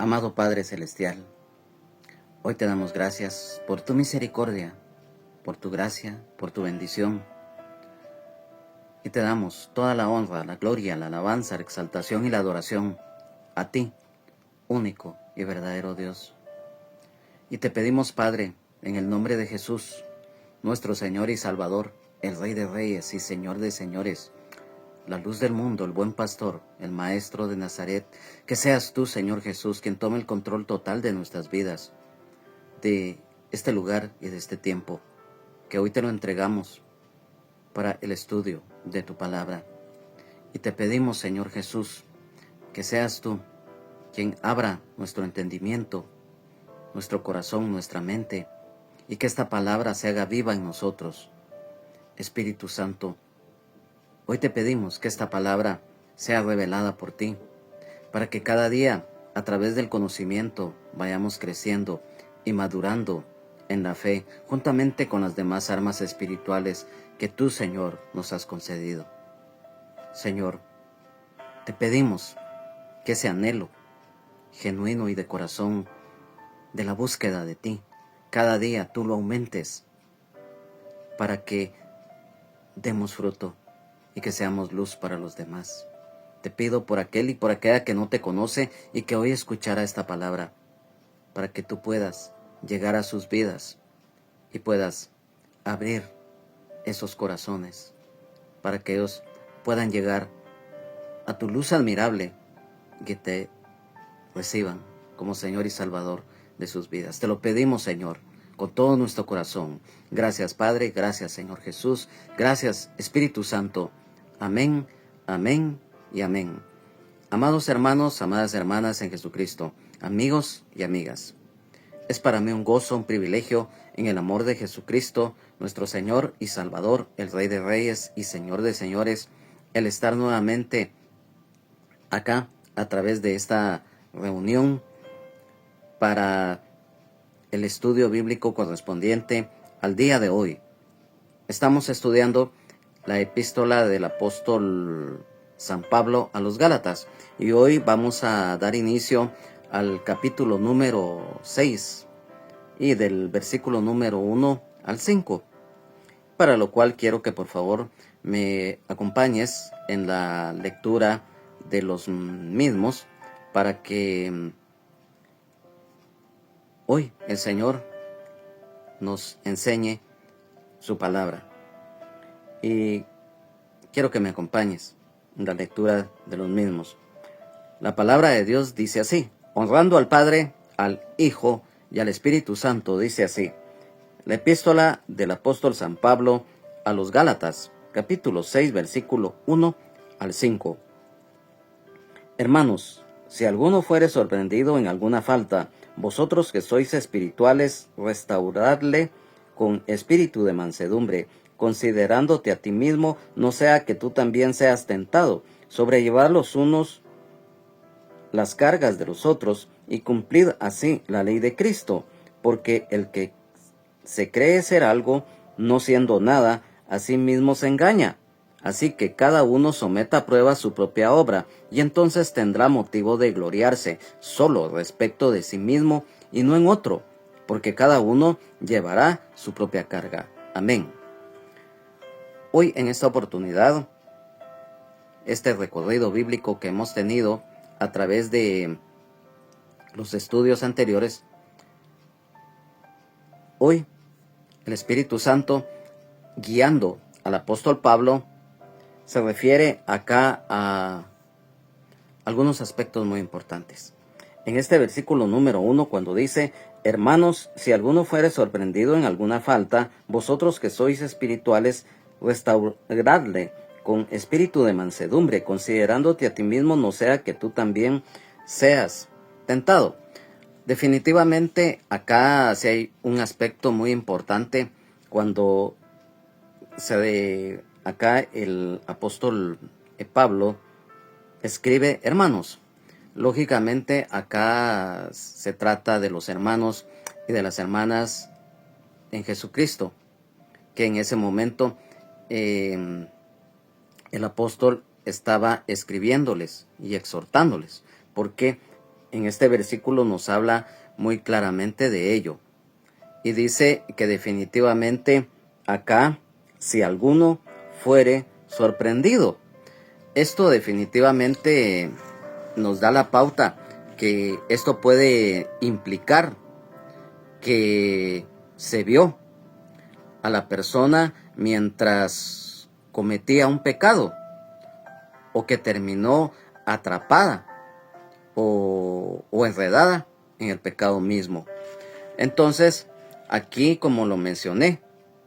Amado Padre Celestial, hoy te damos gracias por tu misericordia, por tu gracia, por tu bendición. Y te damos toda la honra, la gloria, la alabanza, la exaltación y la adoración a ti, único y verdadero Dios. Y te pedimos, Padre, en el nombre de Jesús, nuestro Señor y Salvador, el Rey de Reyes y Señor de Señores, la luz del mundo, el buen pastor, el Maestro de Nazaret, que seas tú, Señor Jesús, quien tome el control total de nuestras vidas, de este lugar y de este tiempo, que hoy te lo entregamos para el estudio de tu palabra. Y te pedimos, Señor Jesús, que seas tú quien abra nuestro entendimiento, nuestro corazón, nuestra mente, y que esta palabra se haga viva en nosotros. Espíritu Santo, hoy te pedimos que esta palabra sea revelada por ti, para que cada día, a través del conocimiento, vayamos creciendo y madurando en la fe, juntamente con las demás armas espirituales que tú, Señor, nos has concedido. Señor, te pedimos que ese anhelo genuino y de corazón de la búsqueda de ti, cada día tú lo aumentes para que demos fruto y que seamos luz para los demás. Te pido por aquel y por aquella que no te conoce y que hoy escuchará esta palabra, para que tú puedas llegar a sus vidas y puedas abrir esos corazones, para que ellos puedan llegar a tu luz admirable y que te reciban como Señor y Salvador de sus vidas. Te lo pedimos, Señor, con todo nuestro corazón. Gracias, Padre, gracias, Señor Jesús, gracias, Espíritu Santo. Amén, amén y amén. Amados hermanos, amadas hermanas en Jesucristo, amigos y amigas, es para mí un gozo, un privilegio en el amor de Jesucristo, nuestro Señor y Salvador, el Rey de Reyes y Señor de Señores, el estar nuevamente acá a través de esta reunión para el estudio bíblico correspondiente al día de hoy. Estamos estudiando la epístola del apóstol San Pablo a los Gálatas y hoy vamos a dar inicio al capítulo número 6 y del versículo número 1 al 5, para lo cual quiero que por favor me acompañes en la lectura de los mismos para que hoy el Señor nos enseñe su palabra. Y quiero que me acompañes en la lectura de los mismos. La palabra de Dios dice así: honrando al Padre, al Hijo y al Espíritu Santo, dice así. La epístola del apóstol San Pablo a los Gálatas, capítulo 6, versículo 1 al 5. Hermanos, si alguno fuere sorprendido en alguna falta, vosotros que sois espirituales, restauradle con espíritu de mansedumbre, considerándote a ti mismo, no sea que tú también seas tentado, sobrellevar los unos las cargas de los otros, y cumplid así la ley de Cristo, porque el que se cree ser algo, no siendo nada, a sí mismo se engaña. Así que cada uno someta a prueba su propia obra, y entonces tendrá motivo de gloriarse solo respecto de sí mismo y no en otro, porque cada uno llevará su propia carga. Amén. Hoy en esta oportunidad, este recorrido bíblico que hemos tenido a través de los estudios anteriores, hoy el Espíritu Santo, guiando al apóstol Pablo, se refiere acá a algunos aspectos muy importantes. En este versículo número 1, cuando dice: hermanos, si alguno fuere sorprendido en alguna falta, vosotros que sois espirituales, restauradle con espíritu de mansedumbre, considerándote a ti mismo, no sea que tú también seas tentado. Definitivamente acá sí hay un aspecto muy importante cuando acá el apóstol Pablo escribe hermanos. Lógicamente acá se trata de los hermanos y de las hermanas en Jesucristo, que en ese momento el apóstol estaba escribiéndoles y exhortándoles. ¿Por qué? en este versículo nos habla muy claramente de ello. Y dice que definitivamente acá, si alguno fuere sorprendido, esto definitivamente nos da la pauta que esto puede implicar que se vio a la persona mientras cometía un pecado, o que terminó atrapada o enredada en el pecado mismo. Entonces, aquí, como lo mencioné,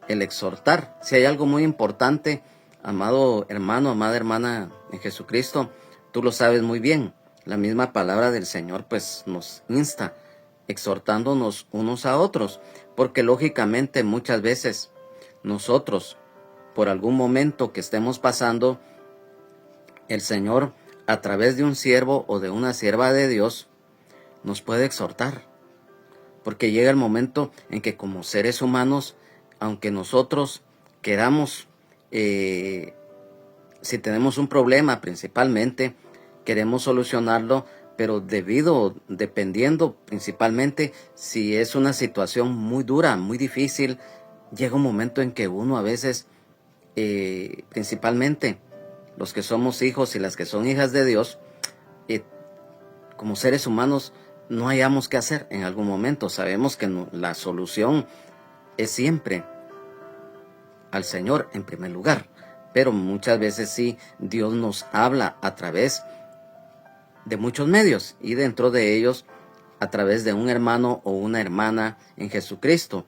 el exhortar, si hay algo muy importante, amado hermano, amada hermana en Jesucristo, tú lo sabes muy bien. La misma palabra del Señor pues nos insta, exhortándonos unos a otros, porque lógicamente muchas veces nosotros, por algún momento que estemos pasando, el Señor, a través de un siervo o de una sierva de Dios, nos puede exhortar. Porque llega el momento en que como seres humanos, aunque nosotros queramos, si tenemos un problema principalmente, queremos solucionarlo, pero dependiendo principalmente si es una situación muy dura, muy difícil, llega un momento en que uno a veces, principalmente los que somos hijos y las que son hijas de Dios, como seres humanos no hayamos qué hacer en algún momento. Sabemos que la solución es siempre al Señor en primer lugar, pero muchas veces sí Dios nos habla a través de muchos medios, y dentro de ellos a través de un hermano o una hermana en Jesucristo.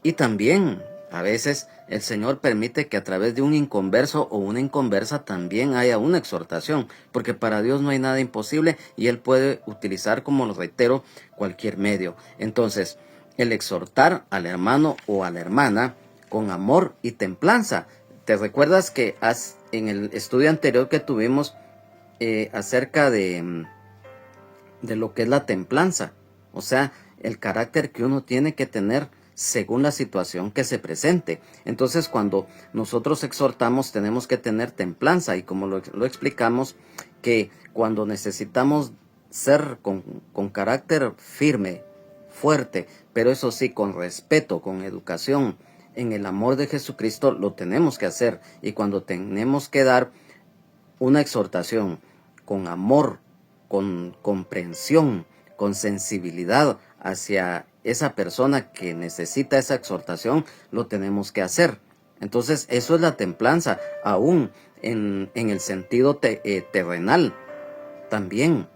Y también a veces el Señor permite que a través de un inconverso o una inconversa también haya una exhortación, porque para Dios no hay nada imposible y Él puede utilizar, como lo reitero, cualquier medio. Entonces, el exhortar al hermano o a la hermana con amor y templanza. ¿Te recuerdas que en el estudio anterior que tuvimos acerca de lo que es la templanza? O sea, el carácter que uno tiene que tener según la situación que se presente. Entonces, cuando nosotros exhortamos, tenemos que tener templanza, y como lo explicamos, que cuando necesitamos ser con carácter firme, fuerte, pero eso sí, con respeto, con educación, en el amor de Jesucristo, lo tenemos que hacer. Y cuando tenemos que dar una exhortación con amor, con comprensión, con sensibilidad hacia esa persona que necesita esa exhortación, lo tenemos que hacer. Entonces, eso es la templanza, aún en el sentido terrenal también.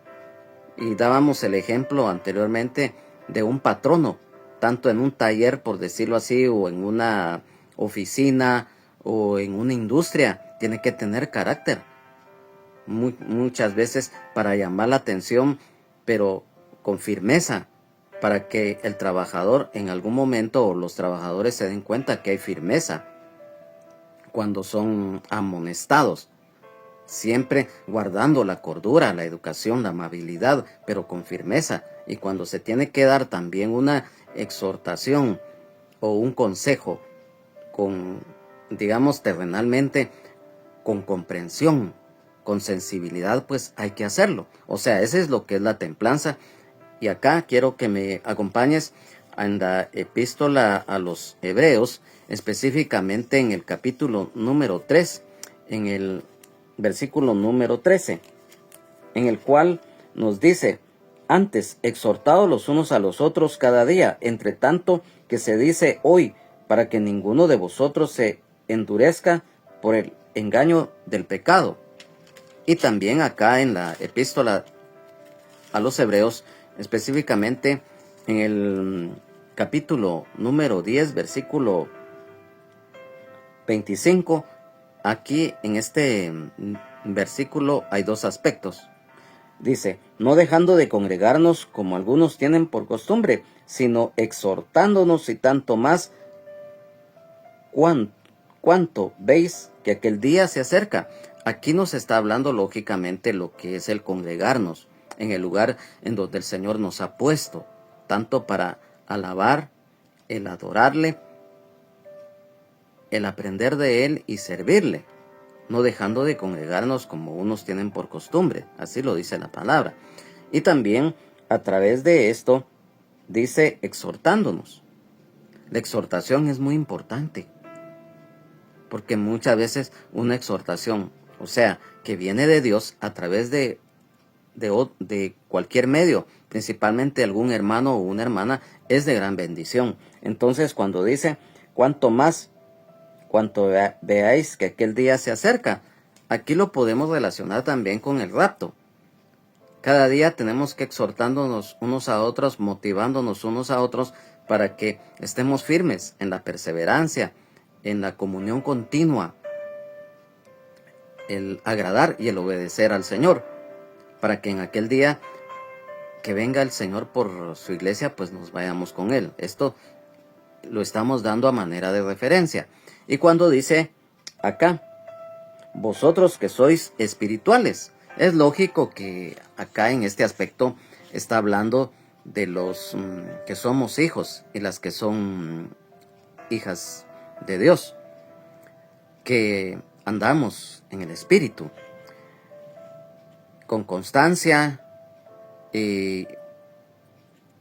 Y dábamos el ejemplo anteriormente de un patrono, tanto en un taller, por decirlo así, o en una oficina, o en una industria, tiene que tener carácter. Muchas veces para llamar la atención, pero con firmeza, para que el trabajador en algún momento, o los trabajadores, se den cuenta que hay firmeza cuando son amonestados, siempre guardando la cordura, la educación, la amabilidad, pero con firmeza. Y cuando se tiene que dar también una exhortación o un consejo, digamos terrenalmente, con comprensión, con sensibilidad, pues hay que hacerlo. O sea, eso es lo que es la templanza. Y acá quiero que me acompañes en la epístola a los Hebreos, específicamente en el capítulo número 3, en el versículo número 13, en el cual nos dice: antes, exhortados los unos a los otros cada día, entre tanto que se dice hoy, para que ninguno de vosotros se endurezca por el engaño del pecado. Y también acá en la epístola a los Hebreos, específicamente en el capítulo número 10, versículo 25, aquí en este versículo hay dos aspectos. Dice: no dejando de congregarnos como algunos tienen por costumbre, sino exhortándonos, y tanto más cuanto veis que aquel día se acerca. Aquí nos está hablando lógicamente lo que es el congregarnos en el lugar en donde el Señor nos ha puesto, tanto para alabar, el adorarle, el aprender de Él y servirle, no dejando de congregarnos como unos tienen por costumbre. Así lo dice la palabra. Y también a través de esto dice exhortándonos. La exhortación es muy importante, porque muchas veces una exhortación, o sea, que viene de Dios a través de cualquier medio, principalmente algún hermano o una hermana, es de gran bendición. Entonces, cuando dice, cuanto más, cuanto veáis que aquel día se acerca, aquí lo podemos relacionar también con el rapto. Cada día tenemos que exhortándonos unos a otros, motivándonos unos a otros para que estemos firmes en la perseverancia, en la comunión continua, el agradar y el obedecer al Señor, para que en aquel día que venga el Señor por su iglesia, pues nos vayamos con Él. Esto lo estamos dando a manera de referencia. Y cuando dice acá, vosotros que sois espirituales, es lógico que acá en este aspecto está hablando de los que somos hijos y las que son hijas de Dios, que andamos en el Espíritu con constancia y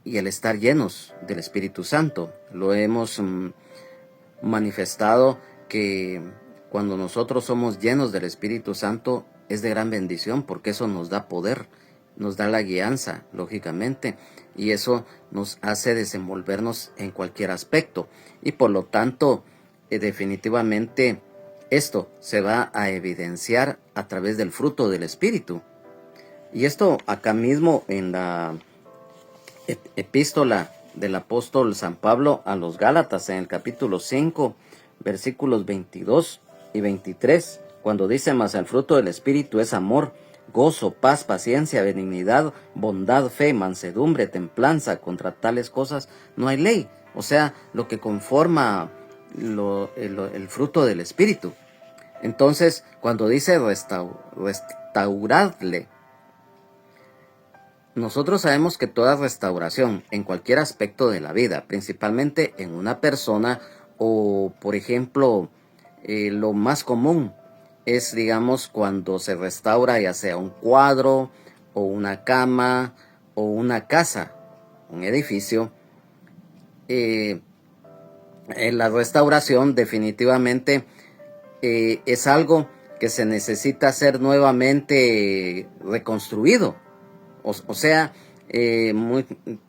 el estar llenos del Espíritu Santo. Lo hemos manifestado que cuando nosotros somos llenos del Espíritu Santo es de gran bendición, porque eso nos da poder, nos da la guianza, lógicamente, y eso nos hace desenvolvernos en cualquier aspecto. Y por lo tanto, definitivamente esto se va a evidenciar a través del fruto del Espíritu. Y esto acá mismo en la epístola del apóstol San Pablo a los Gálatas, en el capítulo 5, versículos 22 y 23, cuando dice: mas el fruto del Espíritu es amor, gozo, paz, paciencia, benignidad, bondad, fe, mansedumbre, templanza. Contra tales cosas no hay ley. O sea, lo que conforma el fruto del Espíritu. Entonces, cuando dice restauradle, nosotros sabemos que toda restauración en cualquier aspecto de la vida, principalmente en una persona o, por ejemplo, lo más común es, digamos, cuando se restaura ya sea un cuadro o una cama o una casa, un edificio. La restauración definitivamente es algo que se necesita ser nuevamente reconstruido. O sea,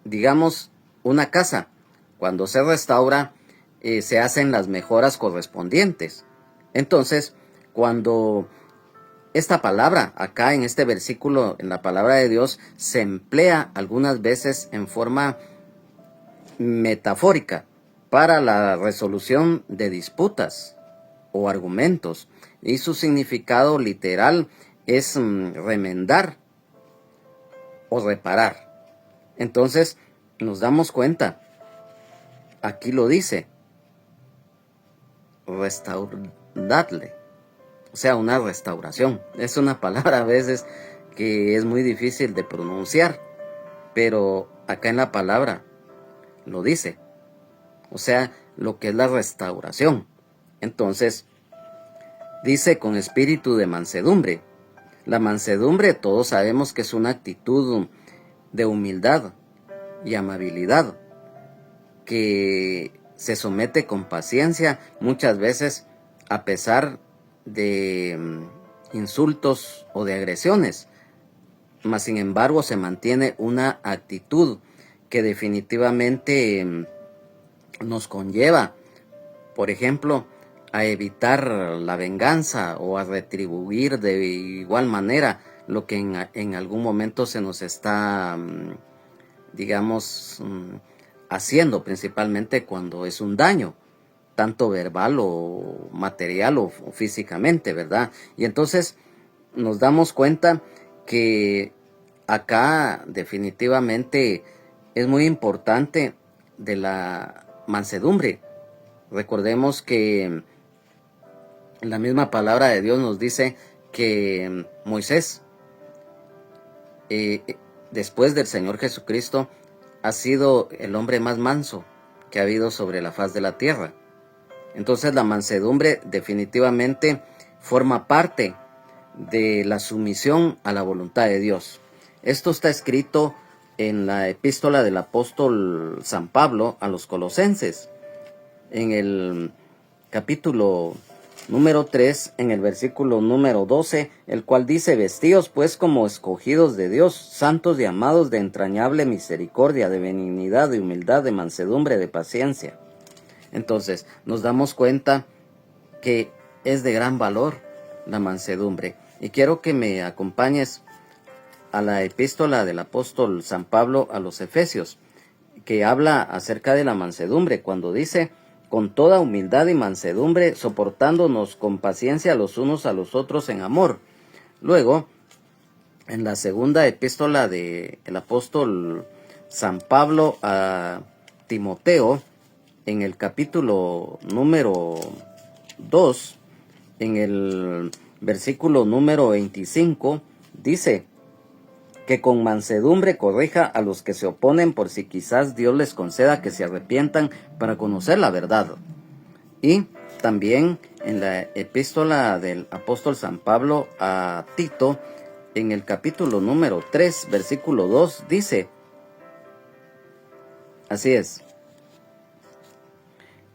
digamos, una casa, cuando se restaura, se hacen las mejoras correspondientes. Entonces, cuando esta palabra, acá en este versículo, en la palabra de Dios, se emplea algunas veces en forma metafórica para la resolución de disputas o argumentos, y su significado literal es remendar o reparar. Entonces nos damos cuenta, aquí lo dice, restauradle, o sea, una restauración. Es una palabra a veces que es muy difícil de pronunciar, pero acá en la palabra lo dice, o sea, lo que es la restauración. Entonces dice: con espíritu de mansedumbre. La mansedumbre, todos sabemos que es una actitud de humildad y amabilidad, que se somete con paciencia muchas veces a pesar de insultos o de agresiones, mas sin embargo se mantiene una actitud que definitivamente nos conlleva, por ejemplo, a evitar la venganza o a retribuir de igual manera lo que en algún momento se nos está, digamos, haciendo, principalmente cuando es un daño, tanto verbal o material o físicamente, ¿verdad? Y entonces nos damos cuenta que acá definitivamente es muy importante de la mansedumbre. Recordemos que la misma palabra de Dios nos dice que Moisés, después del Señor Jesucristo, ha sido el hombre más manso que ha habido sobre la faz de la tierra. Entonces la mansedumbre definitivamente forma parte de la sumisión a la voluntad de Dios. Esto está escrito en la epístola del apóstol San Pablo a los Colosenses, en el capítulo número 3, en el versículo número 12, el cual dice: vestíos pues como escogidos de Dios, santos y amados, de entrañable misericordia, de benignidad, de humildad, de mansedumbre, de paciencia. Entonces nos damos cuenta que es de gran valor la mansedumbre. Y quiero que me acompañes a la epístola del apóstol San Pablo a los Efesios, que habla acerca de la mansedumbre, cuando dice: con toda humildad y mansedumbre, soportándonos con paciencia los unos a los otros en amor. Luego, en la segunda epístola del apóstol San Pablo a Timoteo, en el capítulo número 2, en el versículo número 25, dice: que con mansedumbre corrija a los que se oponen, por si quizás Dios les conceda que se arrepientan para conocer la verdad. Y también en la epístola del apóstol San Pablo a Tito, en el capítulo número 3, versículo 2, dice: así es,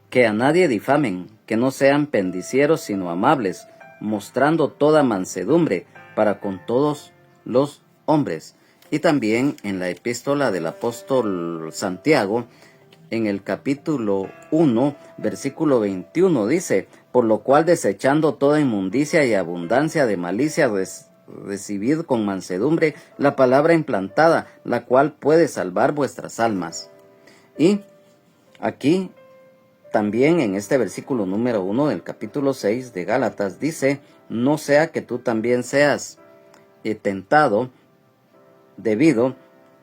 que a nadie difamen, que no sean pendicieros, sino amables, mostrando toda mansedumbre para con todos los hombres. Y también en la epístola del apóstol Santiago, en el capítulo 1, versículo 21, dice: por lo cual, desechando toda inmundicia y abundancia de malicia, recibid con mansedumbre la palabra implantada, la cual puede salvar vuestras almas. Y aquí también en este versículo número 1 del capítulo 6 de Gálatas dice: no sea que tú también seas tentado, debido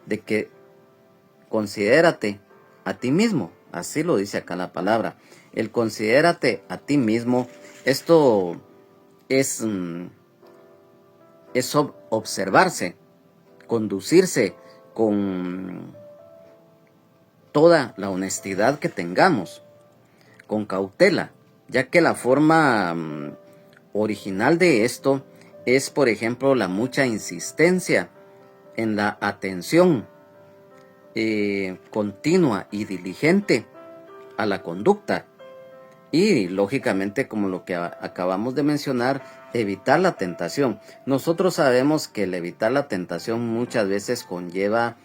de que considérate a ti mismo. Así lo dice acá la palabra. El considérate a ti mismo, esto es observarse, conducirse con toda la honestidad que tengamos, con cautela, ya que la forma original de esto es, por ejemplo, la mucha insistencia en la atención continua y diligente a la conducta. Y lógicamente, como lo que acabamos de mencionar, evitar la tentación. Nosotros sabemos que el evitar la tentación muchas veces conlleva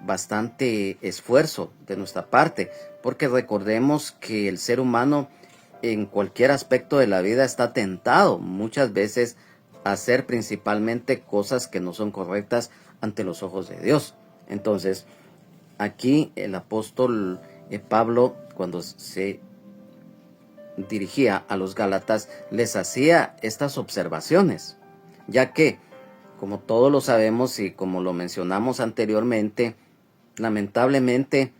bastante esfuerzo de nuestra parte, porque recordemos que el ser humano en cualquier aspecto de la vida está tentado muchas veces a hacer principalmente cosas que no son correctas ante los ojos de Dios. Entonces, aquí el apóstol Pablo, cuando se dirigía a los Gálatas, les hacía estas observaciones, ya que, como todos lo sabemos y como lo mencionamos anteriormente, lamentablemente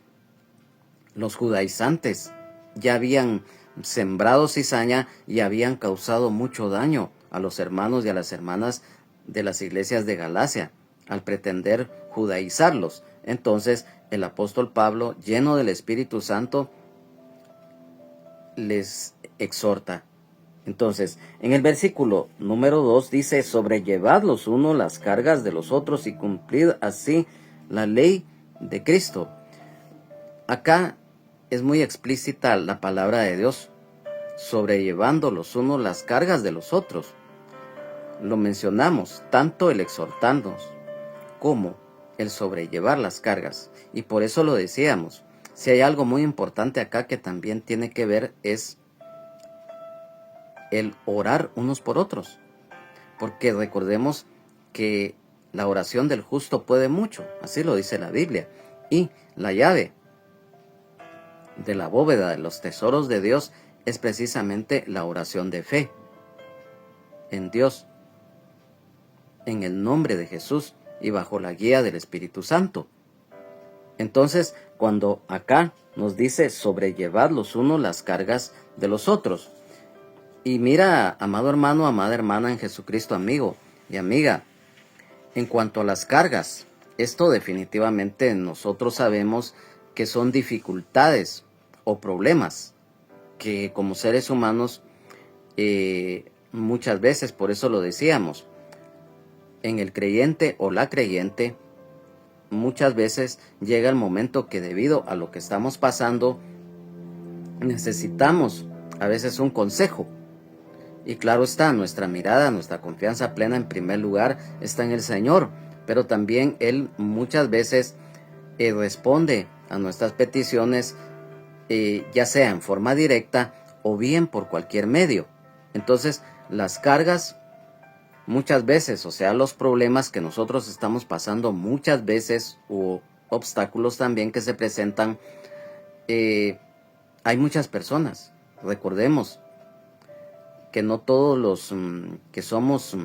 los judaizantes ya habían sembrado cizaña y habían causado mucho daño a los hermanos y a las hermanas de las iglesias de Galacia al pretender judaizarlos. Entonces el apóstol Pablo, lleno del Espíritu Santo, les exhorta. Entonces, en el versículo número 2 dice: sobrellevad los unos las cargas de los otros y cumplid así la ley de Cristo. Acá es muy explícita la palabra de Dios: sobrellevando los unos las cargas de los otros. Lo mencionamos, tanto el exhortarnos como el sobrellevar las cargas. Y por eso lo decíamos, si hay algo muy importante acá que también tiene que ver, es el orar unos por otros. Porque recordemos que la oración del justo puede mucho, así lo dice la Biblia. Y la llave de la bóveda de los tesoros de Dios es precisamente la oración de fe en Dios, en el nombre de Jesús y bajo la guía del Espíritu Santo. Entonces, cuando acá nos dice sobrellevad los unos las cargas de los otros, y mira, amado hermano, amada hermana en Jesucristo, amigo y amiga, en cuanto a las cargas, esto definitivamente nosotros sabemos que son dificultades o problemas que como seres humanos muchas veces, por eso lo decíamos, en el creyente o la creyente, muchas veces llega el momento que debido a lo que estamos pasando, necesitamos a veces un consejo. Y claro está, nuestra mirada, nuestra confianza plena en primer lugar está en el Señor, pero también Él muchas veces responde a nuestras peticiones, ya sea en forma directa o bien por cualquier medio. Entonces, las cargas muchas veces, o sea, los problemas que nosotros estamos pasando muchas veces, o obstáculos también que se presentan, hay muchas personas. Recordemos que no todos los que somos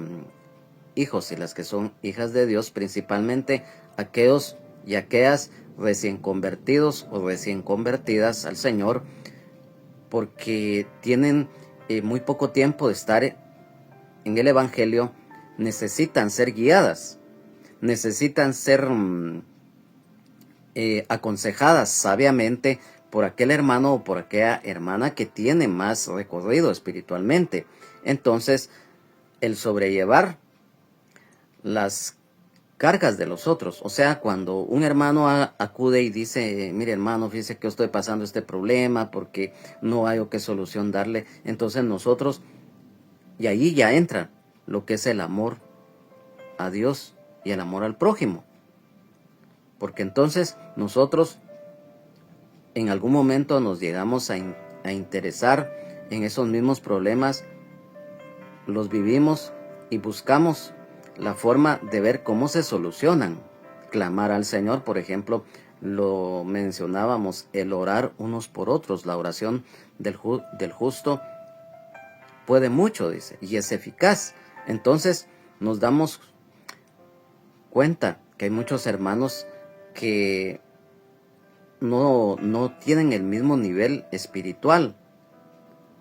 hijos y las que son hijas de Dios, principalmente aquellos y aquellas recién convertidos o recién convertidas al Señor, porque tienen muy poco tiempo de estar en el Evangelio, necesitan ser guiadas, necesitan ser aconsejadas sabiamente por aquel hermano o por aquella hermana que tiene más recorrido espiritualmente. Entonces, el sobrellevar las cargas de los otros, o sea, cuando un hermano acude y dice, mire hermano, fíjese que yo estoy pasando este problema porque no hay qué solución darle, entonces nosotros, y ahí ya entra lo que es el amor a Dios y el amor al prójimo, porque entonces nosotros en algún momento nos llegamos a interesar en esos mismos problemas, los vivimos y buscamos la forma de ver cómo se solucionan. Clamar al Señor, por ejemplo, lo mencionábamos, el orar unos por otros. La oración del justo puede mucho, dice, y es eficaz. Entonces nos damos cuenta que hay muchos hermanos que no tienen el mismo nivel espiritual,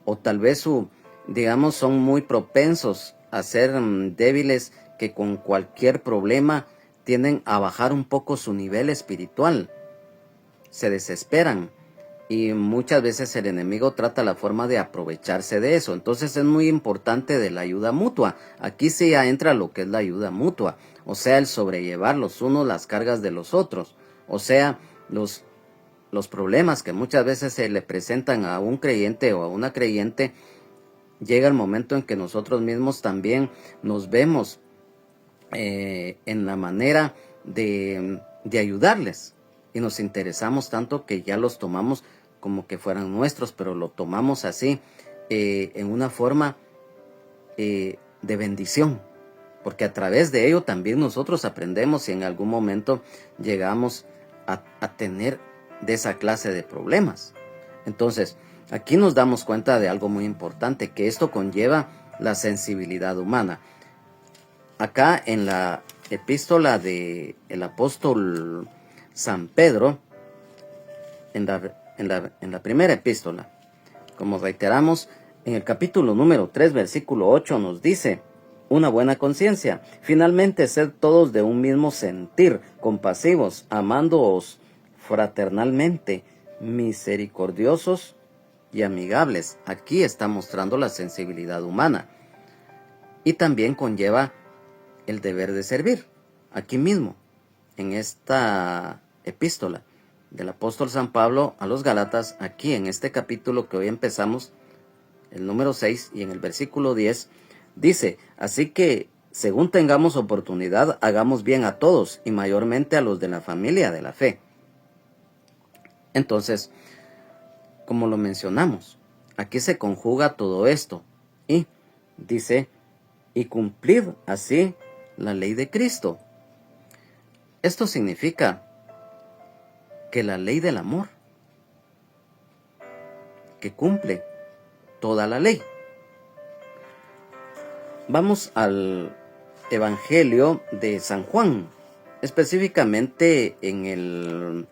o tal vez digamos, son muy propensos a ser débiles, que con cualquier problema tienden a bajar un poco su nivel espiritual, se desesperan y muchas veces el enemigo trata la forma de aprovecharse de eso. Entonces es muy importante de la ayuda mutua. Aquí sí ya entra lo que es la ayuda mutua, o sea, el sobrellevar los unos las cargas de los otros, o sea, los problemas que muchas veces se le presentan a un creyente o a una creyente. Llega el momento en que nosotros mismos también nos vemos en la manera de ayudarles, y nos interesamos tanto que ya los tomamos como que fueran nuestros, pero lo tomamos así en una forma de bendición, porque a través de ello también nosotros aprendemos y en algún momento llegamos a tener de esa clase de problemas. Entonces, aquí nos damos cuenta de algo muy importante, que esto conlleva la sensibilidad humana. Acá en la epístola del apóstol San Pedro, en la primera epístola, como reiteramos, en el capítulo número 3, versículo 8, nos dice: una buena conciencia. Finalmente, sed todos de un mismo sentir, compasivos, amándoos fraternalmente, misericordiosos y amigables. Aquí está mostrando la sensibilidad humana. Y también conlleva el deber de servir. Aquí mismo, en esta epístola del apóstol San Pablo a los Gálatas, aquí en este capítulo que hoy empezamos, el número 6, y en el versículo 10, dice: así que, según tengamos oportunidad, hagamos bien a todos, y mayormente a los de la familia de la fe. Entonces, como lo mencionamos, aquí se conjuga todo esto, y dice: y cumplir así la ley de Cristo. Esto significa que la ley del amor, que cumple toda la ley. Vamos al Evangelio de San Juan, específicamente en el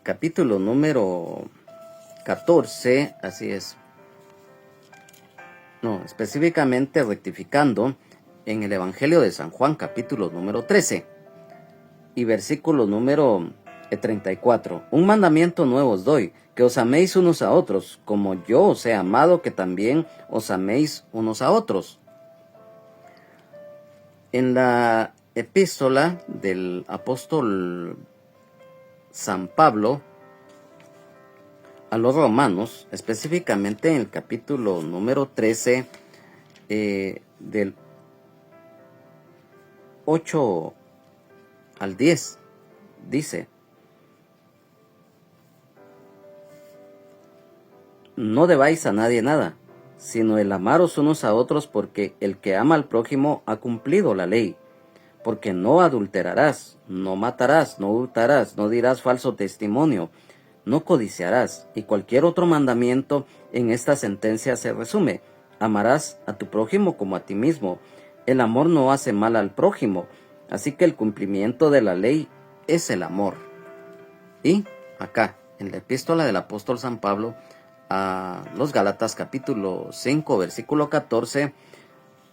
capítulo número 14, así es. No, específicamente rectificando, en el Evangelio de San Juan, capítulo número 13 y versículo número 34. Un mandamiento nuevo os doy, que os améis unos a otros, como yo os he amado, que también os améis unos a otros. En la epístola del apóstol San Pablo a los romanos, específicamente en el capítulo número 13, del 8 al 10, dice: no debáis a nadie nada, sino el amaros unos a otros, porque el que ama al prójimo ha cumplido la ley. Porque no adulterarás, no matarás, no hurtarás, no dirás falso testimonio, no codiciarás, y cualquier otro mandamiento en esta sentencia se resume: amarás a tu prójimo como a ti mismo. El amor no hace mal al prójimo, así que el cumplimiento de la ley es el amor. Y acá, en la epístola del apóstol San Pablo a los Gálatas, capítulo 5, versículo 14,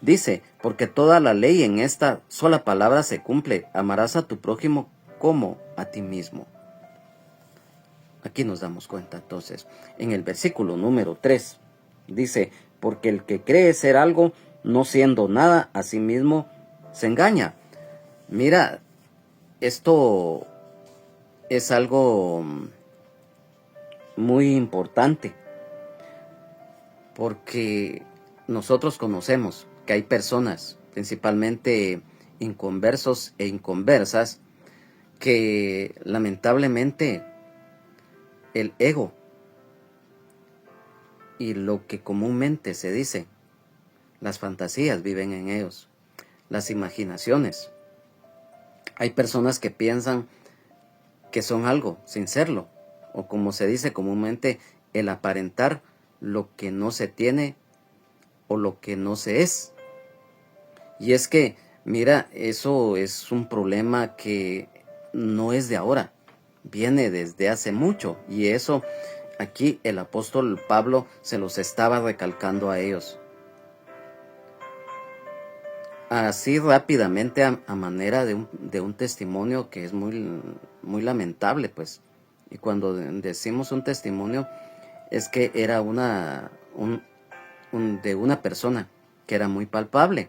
dice: porque toda la ley en esta sola palabra se cumple: amarás a tu prójimo como a ti mismo. Aquí nos damos cuenta entonces. En el versículo número 3 dice: porque el que cree ser algo, no siendo nada, a sí mismo se engaña. Mira, esto es algo muy importante, porque nosotros conocemos que hay personas, principalmente inconversos e inconversas, que lamentablemente el ego y lo que comúnmente se dice, las fantasías viven en ellos, las imaginaciones. Hay personas que piensan que son algo sin serlo, o como se dice comúnmente, el aparentar lo que no se tiene o lo que no se es. Y es que, mira, eso es un problema que no es de ahora, viene desde hace mucho, y eso aquí el apóstol Pablo se los estaba recalcando a ellos. Así rápidamente, a manera de un testimonio que es muy lamentable, pues. Y cuando decimos un testimonio, es que era de una persona que era muy palpable.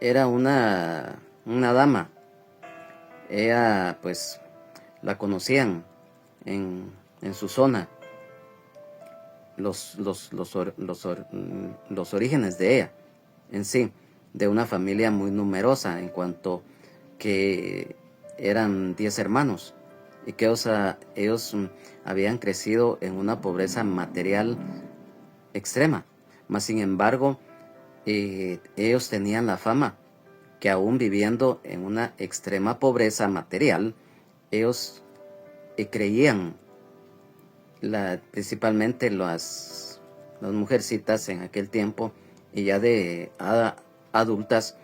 Era una dama. Ella, pues, la conocían en su zona, los orígenes de ella en sí, de una familia muy numerosa, en cuanto que eran 10 hermanos, y que ellos habían crecido en una pobreza material extrema. Mas sin embargo, ellos tenían la fama que, aún viviendo en una extrema pobreza material, ellos creían, principalmente las mujercitas en aquel tiempo, y ya de adultas,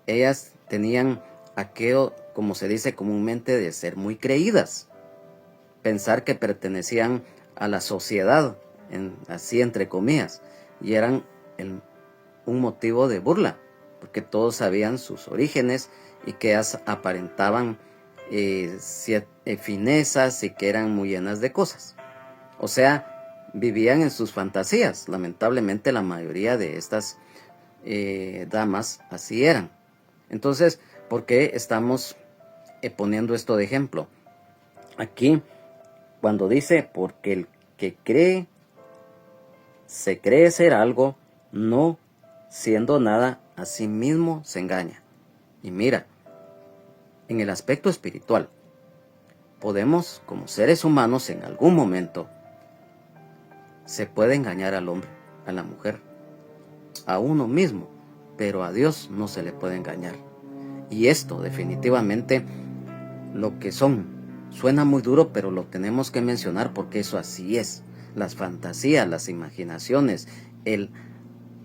ellas tenían aquello, como se dice comúnmente, de ser muy creídas, pensar que pertenecían a la sociedad, así entre comillas, y eran un motivo de burla, porque todos sabían sus orígenes y que ellas aparentaban finezas, y que eran muy llenas de cosas. O sea, vivían en sus fantasías. Lamentablemente la mayoría de estas damas así eran. Entonces, ¿por qué estamos poniendo esto de ejemplo? Aquí, cuando dice: porque el que cree, se cree ser algo, no siendo nada, a sí mismo se engaña. Y mira, en el aspecto espiritual, podemos, como seres humanos, en algún momento, se puede engañar al hombre, a la mujer, a uno mismo, pero a Dios no se le puede engañar. Y esto definitivamente, lo que suena muy duro, pero lo tenemos que mencionar porque eso así es. Las fantasías, las imaginaciones, el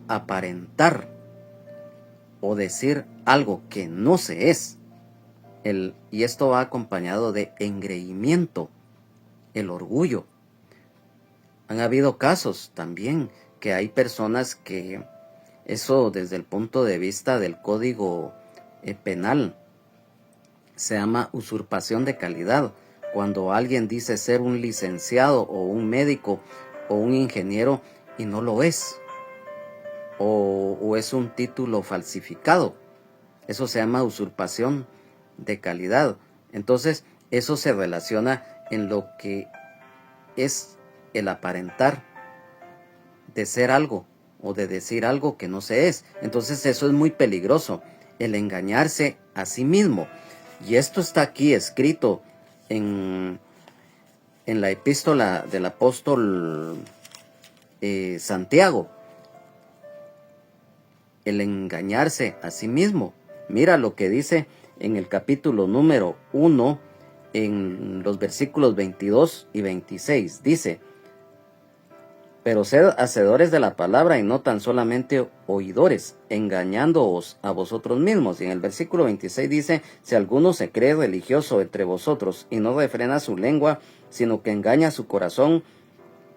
aparentar o decir algo que no se es, y esto va acompañado de engreimiento, el orgullo. Han habido casos también que hay personas que, eso desde el punto de vista del código penal, se llama usurpación de calidad. Cuando alguien dice ser un licenciado o un médico o un ingeniero y no lo es. o es un título falsificado. Eso se llama usurpación de calidad. Entonces, eso se relaciona en lo que es el aparentar de ser algo o de decir algo que no se es. Entonces, eso es muy peligroso, el engañarse a sí mismo. Y esto está aquí escrito en la epístola del apóstol Santiago. El engañarse a sí mismo. Mira lo que dice en el capítulo número 1, en los versículos 22 y 26. Dice: pero sed hacedores de la palabra y no tan solamente oidores, engañándoos a vosotros mismos. Y en el versículo 26 dice: si alguno se cree religioso entre vosotros y no refrena su lengua, sino que engaña su corazón,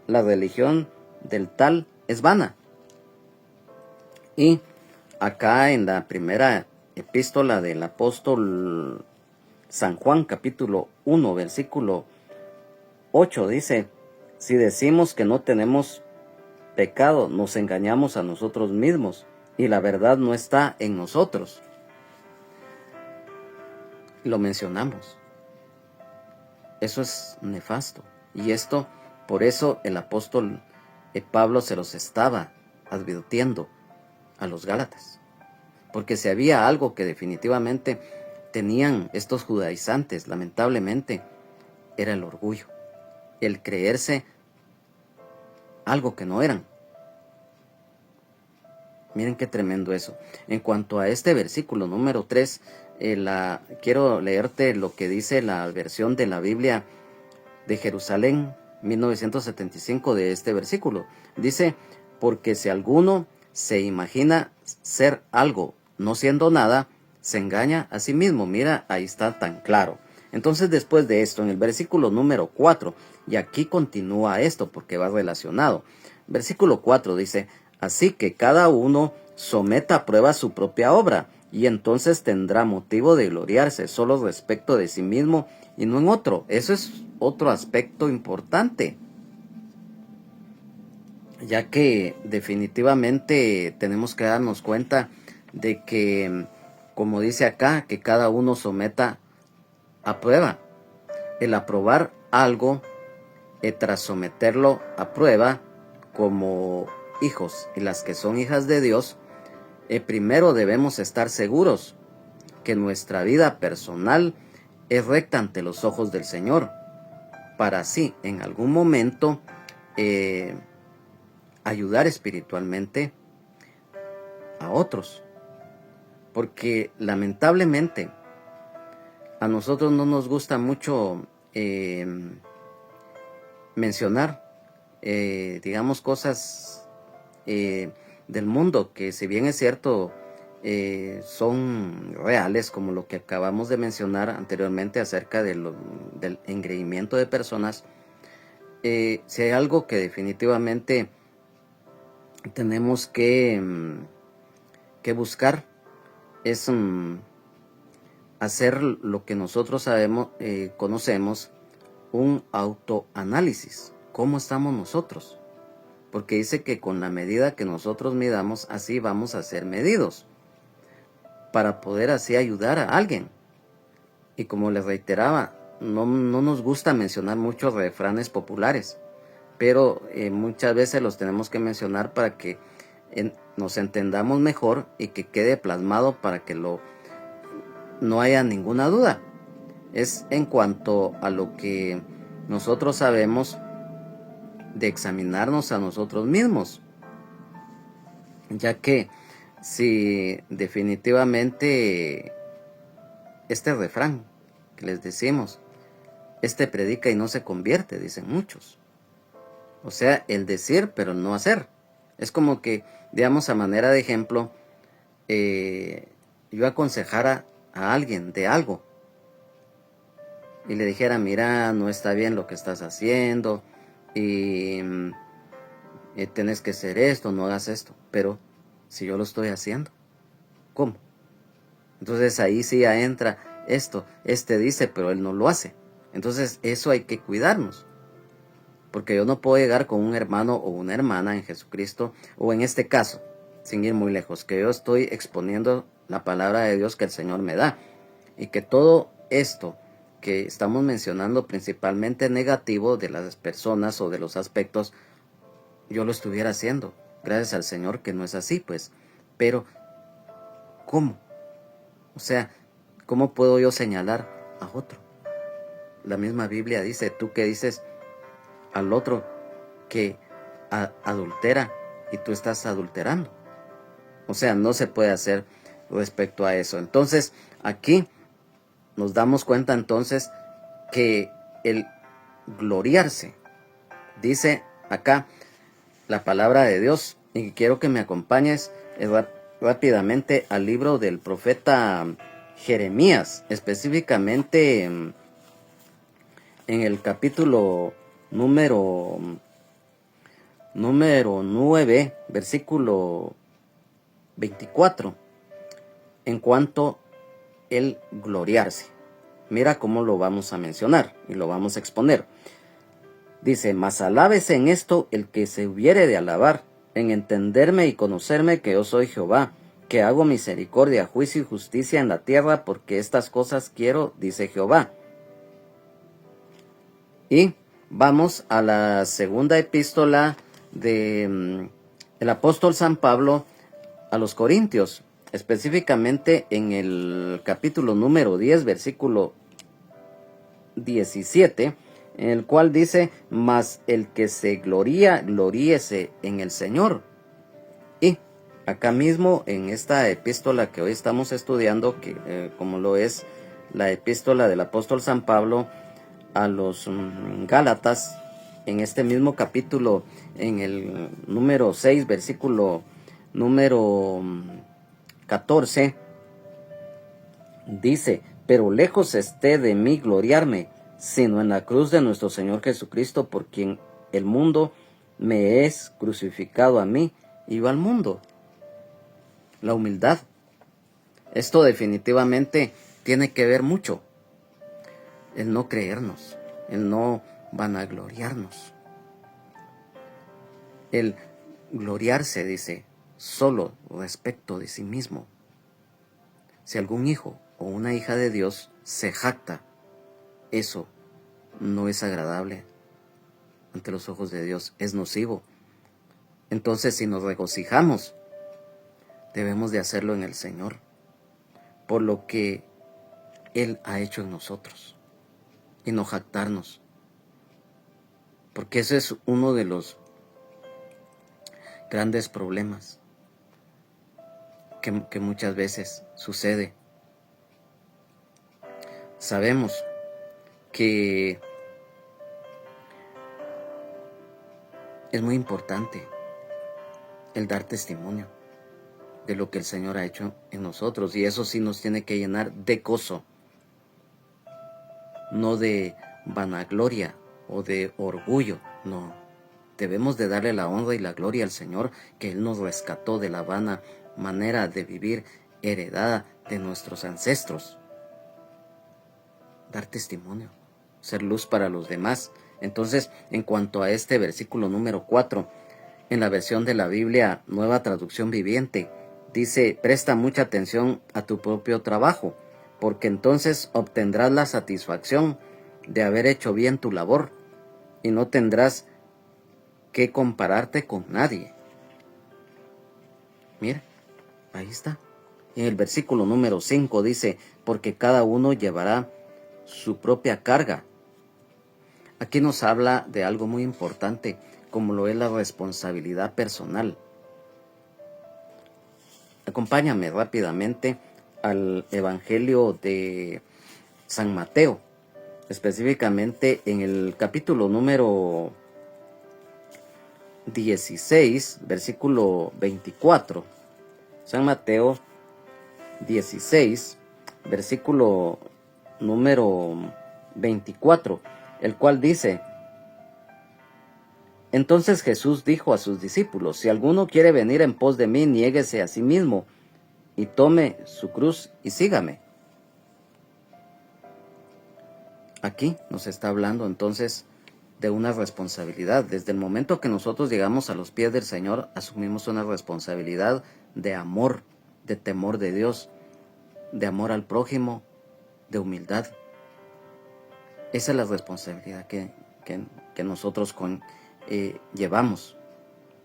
la religión del tal es vana. Y acá en la primera epístola del apóstol San Juan, capítulo 1, versículo 8, dice: si decimos que no tenemos pecado, nos engañamos a nosotros mismos y la verdad no está en nosotros. Lo mencionamos. Eso es nefasto. Y esto, por eso el apóstol Pablo se los estaba advirtiendo a los Gálatas. Porque si había algo que definitivamente tenían estos judaizantes, lamentablemente, era el orgullo. El creerse algo que no eran. Miren qué tremendo eso. En cuanto a este versículo número 3, quiero leerte lo que dice la versión de la Biblia de Jerusalén, 1975, de este versículo. Dice: porque si alguno se imagina ser algo no siendo nada, se engaña a sí mismo. Mira, ahí está tan claro. Entonces, después de esto, en el versículo número 4, y aquí continúa esto porque va relacionado. Versículo 4 dice: así que cada uno someta a prueba su propia obra, y entonces tendrá motivo de gloriarse solo respecto de sí mismo y no en otro. Eso es otro aspecto importante, ya que definitivamente tenemos que darnos cuenta de que, como dice acá, que cada uno someta a prueba. El aprobar algo, tras someterlo a prueba, como hijos y las que son hijas de Dios, primero debemos estar seguros que nuestra vida personal es recta ante los ojos del Señor, para así en algún momento ayudar espiritualmente a otros. Porque lamentablemente a nosotros no nos gusta mucho mencionar, digamos, cosas del mundo que, si bien es cierto, son reales, como lo que acabamos de mencionar anteriormente acerca del engreimiento de personas. Si hay algo que definitivamente tenemos que buscar, es hacer lo que nosotros sabemos, conocemos, un autoanálisis. ¿Cómo estamos nosotros? Porque dice que con la medida que nosotros midamos, así vamos a ser medidos, para poder así ayudar a alguien. Y como les reiteraba, no nos gusta mencionar muchos refranes populares, pero muchas veces los tenemos que mencionar para que nos entendamos mejor y que quede plasmado, para que no haya ninguna duda. Es en cuanto a lo que nosotros sabemos de examinarnos a nosotros mismos, ya que si definitivamente este refrán que les decimos, predica y no se convierte, dicen muchos. O sea, el decir pero no hacer. Es como que, digamos, a manera de ejemplo, yo aconsejara a alguien de algo y le dijera: mira, no está bien lo que estás haciendo, y tienes que hacer esto, no hagas esto. Pero si yo lo estoy haciendo, ¿cómo? Entonces ahí sí ya entra esto. Dice, pero él no lo hace. Entonces eso hay que cuidarnos, porque yo no puedo llegar con un hermano o una hermana en Jesucristo, o en este caso, sin ir muy lejos, que yo estoy exponiendo la palabra de Dios que el Señor me da, y que todo esto que estamos mencionando, principalmente negativo de las personas o de los aspectos, yo lo estuviera haciendo. Gracias al Señor que no es así, pues. Pero, ¿cómo? O sea, ¿cómo puedo yo señalar a otro? La misma Biblia dice, tú que dices al otro que adultera y tú estás adulterando. O sea, no se puede hacer respecto a eso. Entonces, aquí nos damos cuenta entonces que el gloriarse, dice acá la palabra de Dios, y quiero que me acompañes rápidamente al libro del profeta Jeremías, específicamente en el capítulo número 9, versículo 24, en cuanto el gloriarse. Mira cómo lo vamos a mencionar y lo vamos a exponer. Dice, mas alábese en esto el que se hubiere de alabar, en entenderme y conocerme que yo soy Jehová, que hago misericordia, juicio y justicia en la tierra, porque estas cosas quiero, dice Jehová. Y vamos a la segunda epístola de el apóstol San Pablo a los Corintios, específicamente en el capítulo número 10, versículo 17, en el cual dice, mas el que se gloría, gloríese en el Señor. Y acá mismo en esta epístola que hoy estamos estudiando, que como lo es la epístola del apóstol San Pablo a los Gálatas, en este mismo capítulo, en el número 6, versículo número 14, dice, pero lejos esté de mí gloriarme, sino en la cruz de nuestro Señor Jesucristo, por quien el mundo me es crucificado a mí y yo al mundo. La humildad. Esto definitivamente tiene que ver mucho. El no creernos, el no vanagloriarnos. El gloriarse, dice, solo respecto de sí mismo. Si algún hijo o una hija de Dios se jacta, eso no es agradable ante los ojos de Dios, es nocivo. Entonces, si nos regocijamos, debemos de hacerlo en el Señor, por lo que Él ha hecho en nosotros, y no jactarnos, porque ese es uno de los grandes problemas que muchas veces sucede. Sabemos que es muy importante el dar testimonio de lo que el Señor ha hecho en nosotros, y eso sí nos tiene que llenar de gozo, no de vanagloria o de orgullo, no. Debemos de darle la honra y la gloria al Señor, que Él nos rescató de la vana manera de vivir heredada de nuestros ancestros. Dar testimonio, ser luz para los demás. Entonces, en cuanto a este versículo número 4, en la versión de la Biblia Nueva Traducción Viviente, dice, presta mucha atención a tu propio trabajo, porque entonces obtendrás la satisfacción de haber hecho bien tu labor, y no tendrás que compararte con nadie. Mira, ahí está. En el versículo número 5 dice, porque cada uno llevará su propia carga. Aquí nos habla de algo muy importante, como lo es la responsabilidad personal. Acompáñame rápidamente al Evangelio de San Mateo, específicamente en el capítulo número 16, versículo 24. San Mateo 16, versículo número 24, el cual dice, entonces Jesús dijo a sus discípulos, si alguno quiere venir en pos de mí, niéguese a sí mismo y tome su cruz y sígame. Aquí nos está hablando entonces de una responsabilidad. Desde el momento que nosotros llegamos a los pies del Señor, asumimos una responsabilidad de amor, de temor de Dios, de amor al prójimo, de humildad. Esa es la responsabilidad que nosotros llevamos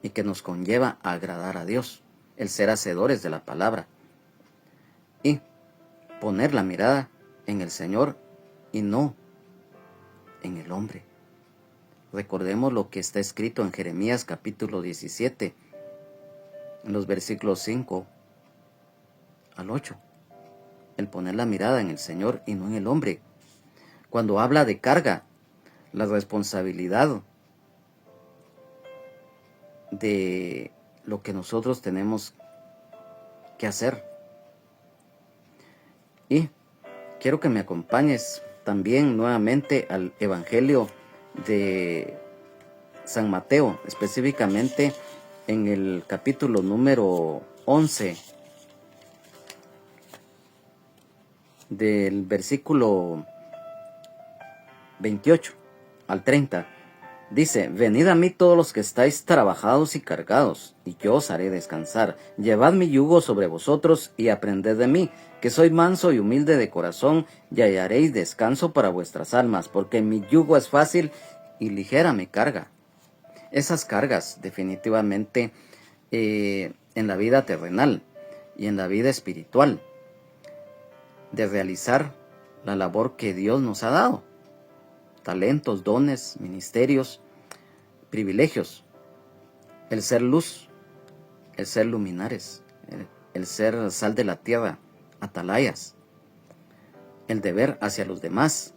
y que nos conlleva a agradar a Dios, el ser hacedores de la palabra y poner la mirada en el Señor y no en el hombre. Recordemos lo que está escrito en Jeremías capítulo 17, en los versículos 5 al 8. El poner la mirada en el Señor y no en el hombre. Cuando habla de carga, la responsabilidad de lo que nosotros tenemos que hacer. Y quiero que me acompañes también nuevamente al Evangelio de San Mateo, específicamente en el capítulo número 11, del versículo 28 al 30. Dice: venid a mí todos los que estáis trabajados y cargados, y yo os haré descansar. Llevad mi yugo sobre vosotros y aprended de mí, que soy manso y humilde de corazón, y hallaréis descanso para vuestras almas, porque mi yugo es fácil y ligera mi carga. Esas cargas definitivamente en la vida terrenal y en la vida espiritual, de realizar la labor que Dios nos ha dado. Talentos, dones, ministerios, privilegios, el ser luz, el ser luminares, el ser sal de la tierra, atalayas, el deber hacia los demás,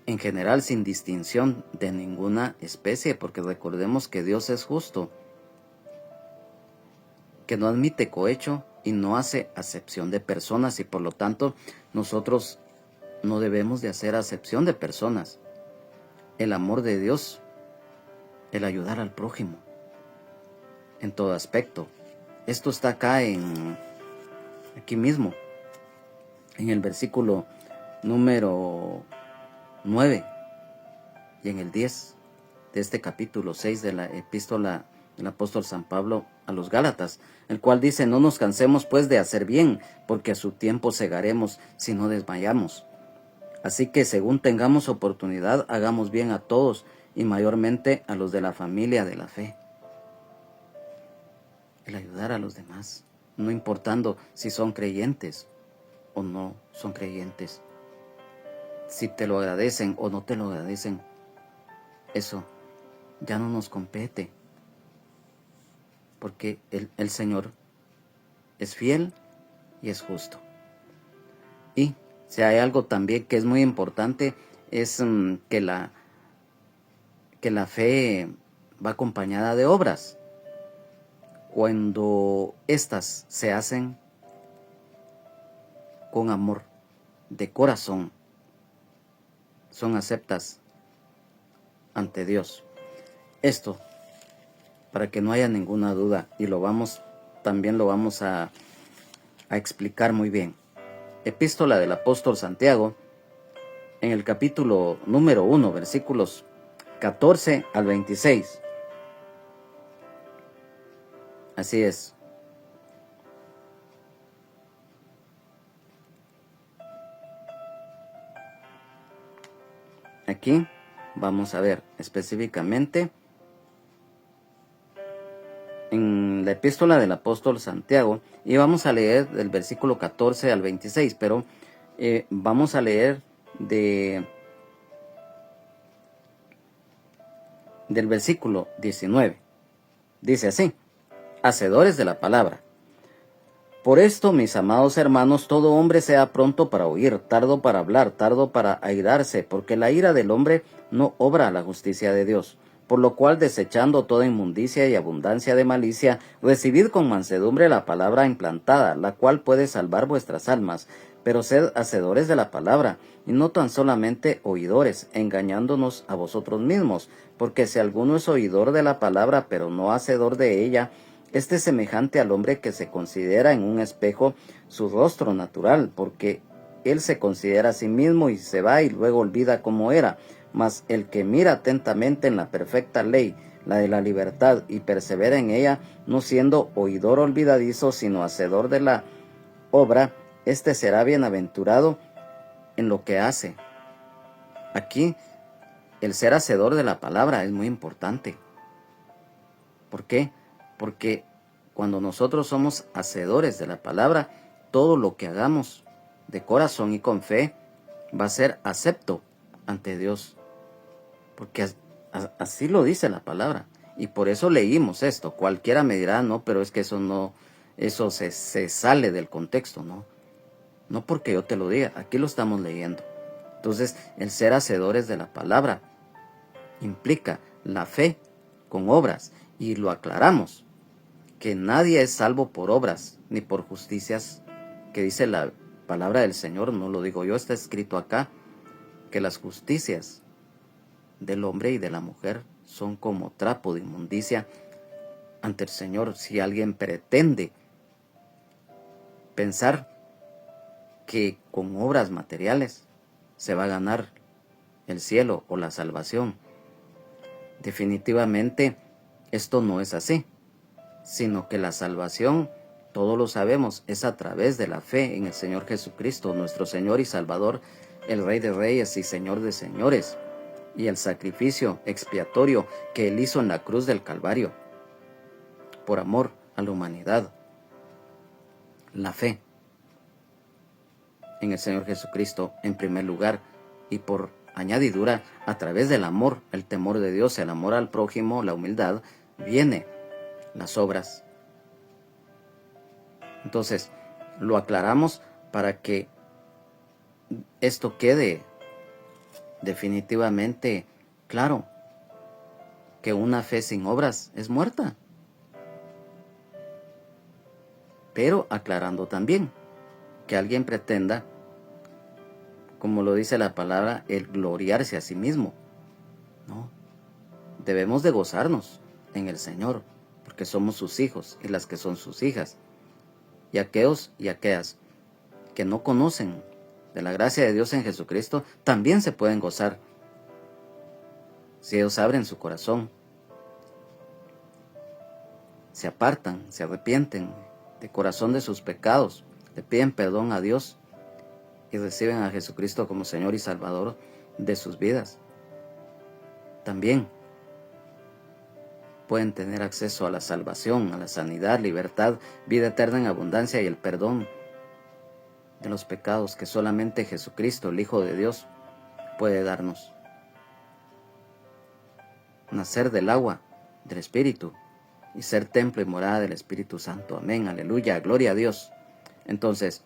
en general sin distinción de ninguna especie, porque recordemos que Dios es justo, que no admite cohecho y no hace acepción de personas, y por lo tanto nosotros no debemos de hacer acepción de personas. El amor de Dios, el ayudar al prójimo, en todo aspecto. Esto está acá aquí mismo, en el versículo número 9 y en el 10 de este capítulo 6 de la epístola del apóstol San Pablo a los Gálatas, el cual dice: no nos cansemos pues de hacer bien, porque a su tiempo segaremos si no desmayamos. Así que según tengamos oportunidad, hagamos bien a todos, y mayormente a los de la familia de la fe. El ayudar a los demás, no importando si son creyentes o no son creyentes. Si te lo agradecen o no te lo agradecen, eso ya no nos compete. Porque el Señor es fiel y es justo. Y si hay algo también que es muy importante, es que la fe va acompañada de obras. Cuando éstas se hacen con amor, de corazón, son aceptas ante Dios. Esto, para que no haya ninguna duda, y también lo vamos a explicar muy bien. Epístola del apóstol Santiago, en el capítulo número 1, versículos 14 al 26. Así es. Aquí vamos a ver específicamente en la epístola del apóstol Santiago, y vamos a leer del versículo 14 al 26, pero vamos a leer del versículo 19. Dice así: hacedores de la palabra. Por esto, mis amados hermanos, todo hombre sea pronto para oír, tardo para hablar, tardo para airarse, porque la ira del hombre no obra la justicia de Dios. Por lo cual, desechando toda inmundicia y abundancia de malicia, recibid con mansedumbre la palabra implantada, la cual puede salvar vuestras almas. Pero sed hacedores de la palabra, y no tan solamente oidores, engañándonos a vosotros mismos, porque si alguno es oidor de la palabra, pero no hacedor de ella, este es semejante al hombre que se considera en un espejo su rostro natural, porque él se considera a sí mismo y se va y luego olvida cómo era. Mas el que mira atentamente en la perfecta ley, la de la libertad, y persevera en ella, no siendo oidor olvidadizo, sino hacedor de la obra, éste será bienaventurado en lo que hace. Aquí, el ser hacedor de la palabra es muy importante. ¿Por qué? Porque cuando nosotros somos hacedores de la palabra, todo lo que hagamos de corazón y con fe va a ser acepto ante Dios. Porque así lo dice la palabra. Y por eso leímos esto. Cualquiera me dirá, no, pero es que eso no, eso se sale del contexto, ¿no? No porque yo te lo diga, aquí lo estamos leyendo. Entonces, el ser hacedores de la palabra implica la fe con obras. Y lo aclaramos, que nadie es salvo por obras, ni por justicias, que dice la palabra del Señor, no lo digo yo, está escrito acá, que las justicias del hombre y de la mujer son como trapo de inmundicia ante el Señor. Si alguien pretende pensar que con obras materiales se va a ganar el cielo o la salvación, definitivamente esto no es así, sino que la salvación, todos lo sabemos, es a través de la fe en el Señor Jesucristo, nuestro Señor y Salvador, el Rey de Reyes y Señor de Señores, y el sacrificio expiatorio que Él hizo en la cruz del Calvario, por amor a la humanidad. La fe en el Señor Jesucristo en primer lugar, y por añadidura, a través del amor, el temor de Dios, el amor al prójimo, la humildad, viene las obras. Entonces, lo aclaramos para que esto quede definitivamente claro, que una fe sin obras es muerta. Pero aclarando también que alguien pretenda, como lo dice la palabra, el gloriarse a sí mismo. No, debemos de gozarnos en el Señor, porque somos sus hijos y las que son sus hijas. Y aquellos y aquellas que no conocen de la gracia de Dios en Jesucristo, también se pueden gozar si ellos abren su corazón, se apartan, se arrepienten de corazón de sus pecados, le piden perdón a Dios y reciben a Jesucristo como Señor y Salvador de sus vidas. También pueden tener acceso a la salvación, a la sanidad, libertad, vida eterna en abundancia y el perdón de los pecados que solamente Jesucristo, el Hijo de Dios, puede darnos. Nacer del agua, del Espíritu, y ser templo y morada del Espíritu Santo. Amén, aleluya, gloria a Dios. Entonces,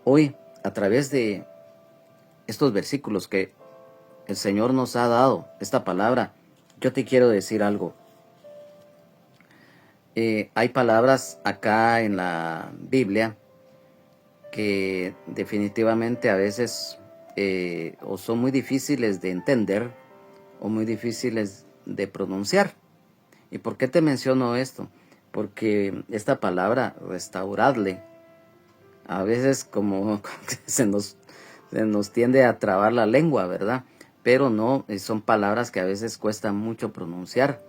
hoy, a través de estos versículos que el Señor nos ha dado, esta palabra, yo te quiero decir algo. Hay palabras acá en la Biblia que definitivamente a veces o son muy difíciles de entender o muy difíciles de pronunciar. ¿Y por qué te menciono esto? Porque esta palabra, restauradle, a veces como se nos tiende a trabar la lengua, ¿verdad? Pero no, son palabras que a veces cuesta mucho pronunciar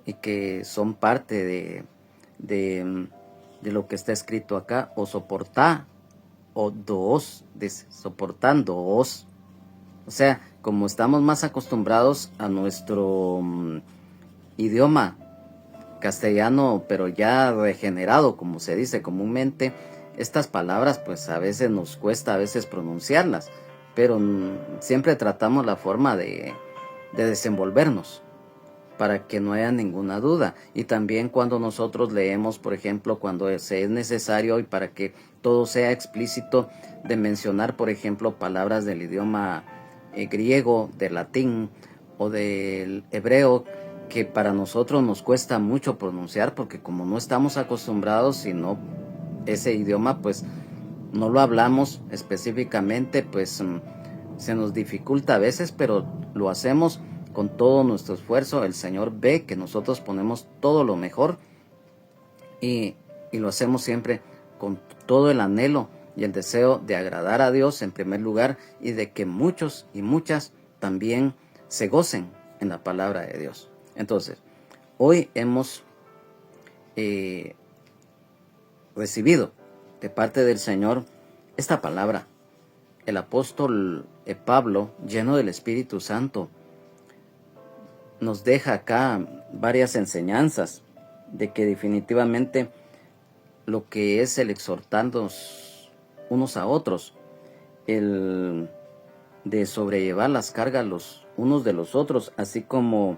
y que son parte de lo que está escrito acá, o soportá, o doos, dice, soportándoos. O sea, como estamos más acostumbrados a nuestro idioma castellano, pero ya regenerado, como se dice comúnmente, estas palabras pues a veces nos cuesta a veces pronunciarlas, pero siempre tratamos la forma de desenvolvernos para que no haya ninguna duda. Y también cuando nosotros leemos, por ejemplo, cuando se es necesario y para que todo sea explícito, de mencionar, por ejemplo, palabras del idioma griego, del latín o del hebreo, que para nosotros nos cuesta mucho pronunciar, porque como no estamos acostumbrados, y no, ese idioma pues no lo hablamos específicamente, pues se nos dificulta a veces, pero lo hacemos con todo nuestro esfuerzo. El Señor ve que nosotros ponemos todo lo mejor y lo hacemos siempre con todo el anhelo y el deseo de agradar a Dios en primer lugar y de que muchos y muchas también se gocen en la palabra de Dios. Entonces, hoy hemos recibido de parte del Señor esta palabra. El apóstol Pablo, lleno del Espíritu Santo, nos deja acá varias enseñanzas de que definitivamente lo que es el exhortarnos unos a otros, el de sobrellevar las cargas los unos de los otros, así como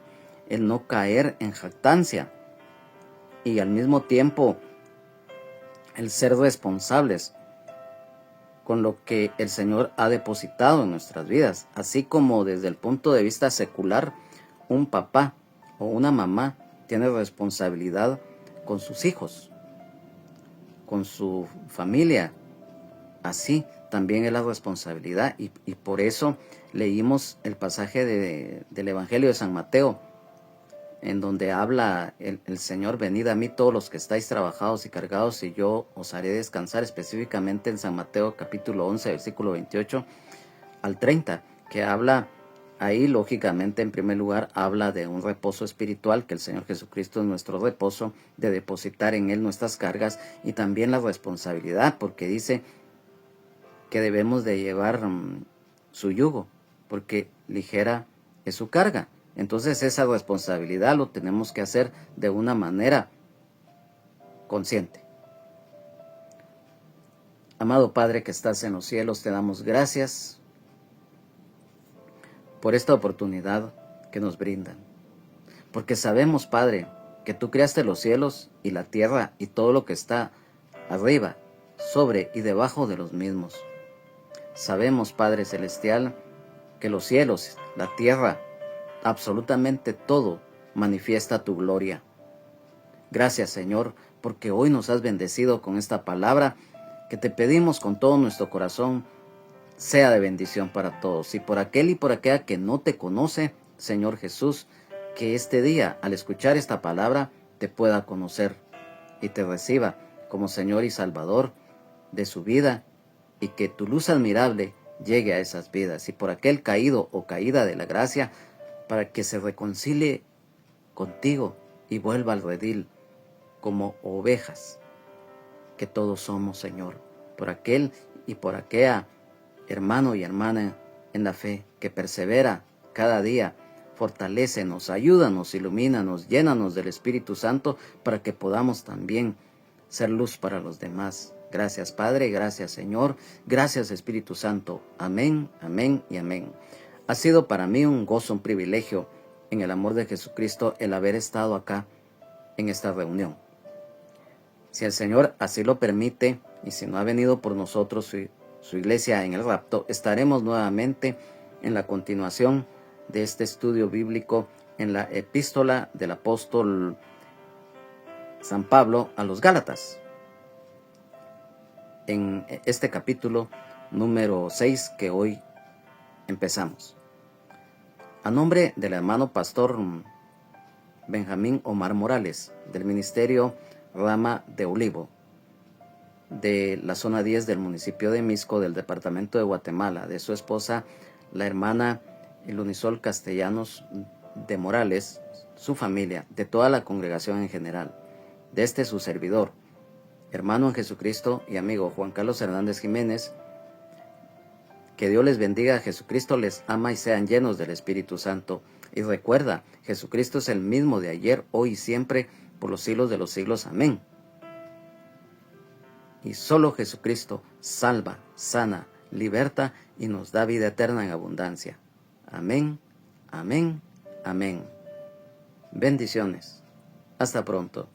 el no caer en jactancia y al mismo tiempo el ser responsables con lo que el Señor ha depositado en nuestras vidas, así como desde el punto de vista secular, un papá o una mamá tiene responsabilidad con sus hijos, con su familia. Así también es la responsabilidad y por eso leímos el pasaje del Evangelio de San Mateo, en donde habla el Señor: venid a mí todos los que estáis trabajados y cargados y yo os haré descansar, específicamente en San Mateo capítulo 11, versículo 28 al 30, que habla ahí, lógicamente, en primer lugar, habla de un reposo espiritual, que el Señor Jesucristo es nuestro reposo, de depositar en Él nuestras cargas, y también la responsabilidad, porque dice que debemos de llevar su yugo, porque ligera es su carga. Entonces esa responsabilidad lo tenemos que hacer de una manera consciente. Amado Padre que estás en los cielos, te damos gracias por esta oportunidad que nos brindan. Porque sabemos, Padre, que tú creaste los cielos y la tierra y todo lo que está arriba, sobre y debajo de los mismos. Sabemos, Padre Celestial, que los cielos, la tierra, absolutamente todo manifiesta tu gloria. Gracias, Señor, porque hoy nos has bendecido con esta palabra que te pedimos con todo nuestro corazón sea de bendición para todos. Y por aquel y por aquella que no te conoce, Señor Jesús, que este día, al escuchar esta palabra, te pueda conocer y te reciba como Señor y Salvador de su vida, y que tu luz admirable llegue a esas vidas. Y por aquel caído o caída de la gracia, para que se reconcilie contigo y vuelva al redil como ovejas que todos somos, Señor. Por aquel y por aquella hermano y hermana en la fe que persevera cada día, fortalécenos, ayúdanos, ilumínanos, llénanos del Espíritu Santo para que podamos también ser luz para los demás. Gracias, Padre, gracias, Señor, gracias, Espíritu Santo. Amén, amén y amén. Ha sido para mí un gozo, un privilegio, en el amor de Jesucristo, el haber estado acá en esta reunión. Si el Señor así lo permite, y si no ha venido por nosotros su iglesia en el rapto, estaremos nuevamente en la continuación de este estudio bíblico en la epístola del apóstol San Pablo a los Gálatas, en este capítulo número 6 que hoy empezamos. A nombre del hermano pastor Benjamín Omar Morales, del ministerio Rama de Olivo, de la zona 10 del municipio de Mixco, del departamento de Guatemala, de su esposa, la hermana Ilunisol Castellanos de Morales, su familia, de toda la congregación en general, de este su servidor, hermano en Jesucristo y amigo Juan Carlos Hernández Jiménez. Que Dios les bendiga, Jesucristo les ama y sean llenos del Espíritu Santo. Y recuerda, Jesucristo es el mismo de ayer, hoy y siempre, por los siglos de los siglos. Amén. Y solo Jesucristo salva, sana, liberta y nos da vida eterna en abundancia. Amén, amén, amén. Bendiciones. Hasta pronto.